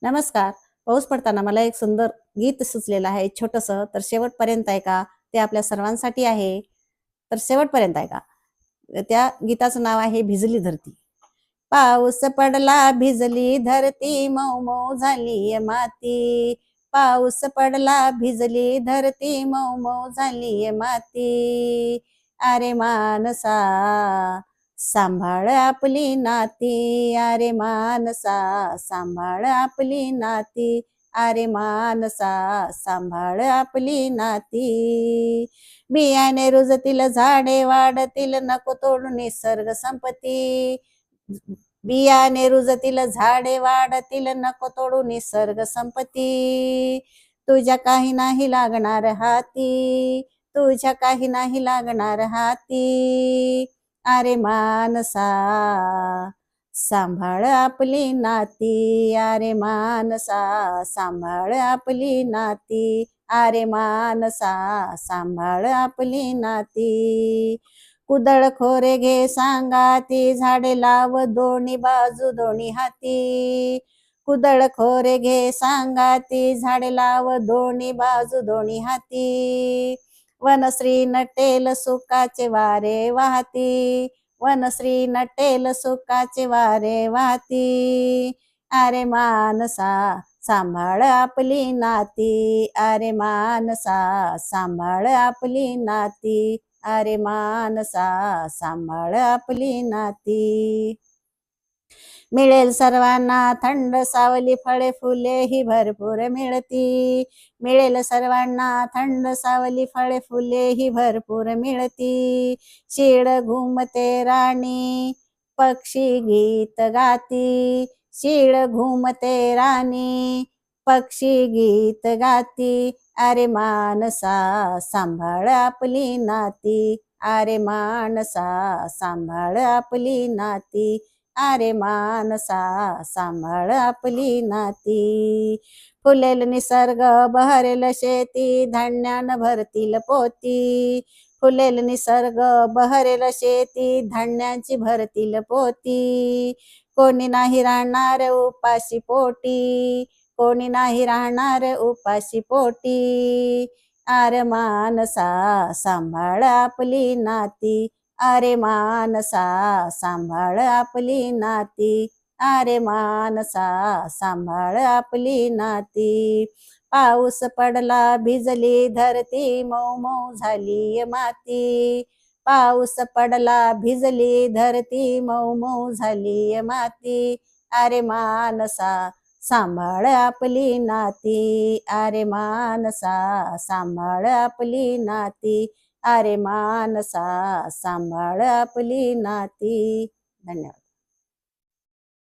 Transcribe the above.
नमस्कार. पाऊस पडताना मला एक सुंदर गीत सुचलेलं आहे छोटंसं, तर शेवटपर्यंत ऐका. ते आपल्या सर्वांसाठी आहे. तर शेवटपर्यंत ऐका. त्या गीताचं नाव आहे भिजली धरती. पाऊस पडला भिजली धरती, मऊ मऊ झाली माती. पाऊस पडला भिजली धरती, मऊ मऊ झाली माती. अरे मानसा सांभाळ आपली नाती, अरे मानसा सांभाळ आपली नाती, अरे मानसा सांभाळ आपली नाती. बियाणे रुजतील झाडे वाढतील, नको तोडू निसर्ग संपत्ती. बियाणे रुजतील झाडे वाढतील, नको तोडू निसर्ग संपत्ती. तुझ्या काही नाही लागणार हाती, तुझ्या काही नाही लागणार हाती. अरे मानसा सांभाळ आपली नाती, अरे मानसा सांभाळ आपली नाती, अरे मानसा सांभाळ आपली नाती. कुदळ खोरे घे सांगाती, झाडे लाव दोन्ही बाजू दोन्ही हाती. कुदळ खोरे घे सांगाती, झाडे लाव दोन्ही बाजू दोन्ही हाती. वनश्री नटेल सुखाचे वारे वाहती, वनश्री नटेल सुखाचे वारे वाहती. अरे मानसा सांभाळ आपली नाती, अरे मानसा सांभाळ आपली नाती, अरे मानसा सांभाळ आपली नाती. मिळेल सर्वांना थंड सावली, फळे फुले ही भरपूर मिळती. मिळेल सर्वांना थंड सावली, फळे फुले ही भरपूर मिळती. शीळ घुमते राणी पक्षी गीत गाती, शीळ घुमते राणी पक्षी गीत गाती. अरे मानसा सांभाळ आपली नाती, अरे मानसा सांभाळ आपली नाती, अरे मानसा सांभाळ आपली नाती. फुलेल निसर्ग बहरेल शेती, धान्यानं भरतील पोती. फुलेल निसर्ग बहरेल शेती, धान्याची भरतील पोती. कोणी नाही राहणार उपाशी पोटी, कोणी नाही राहणार उपाशी पोटी. अरे मानसा सांभाळ आपली नाती, अरे मानसा सांभाळ आपली नाती, अरे मानसा सांभाळ आपली नाती. पाऊस पडला भिजली धरती, मऊ मऊ झाली माती. पाऊस पडला भिजली धरती, मऊ मऊ झाली माती. अरे मानसा सांभाळ आपली नाती, अरे मानसा सांभाळ आपली नाती, अरे मानसा सांभाळ आपली नाती. धन्यवाद.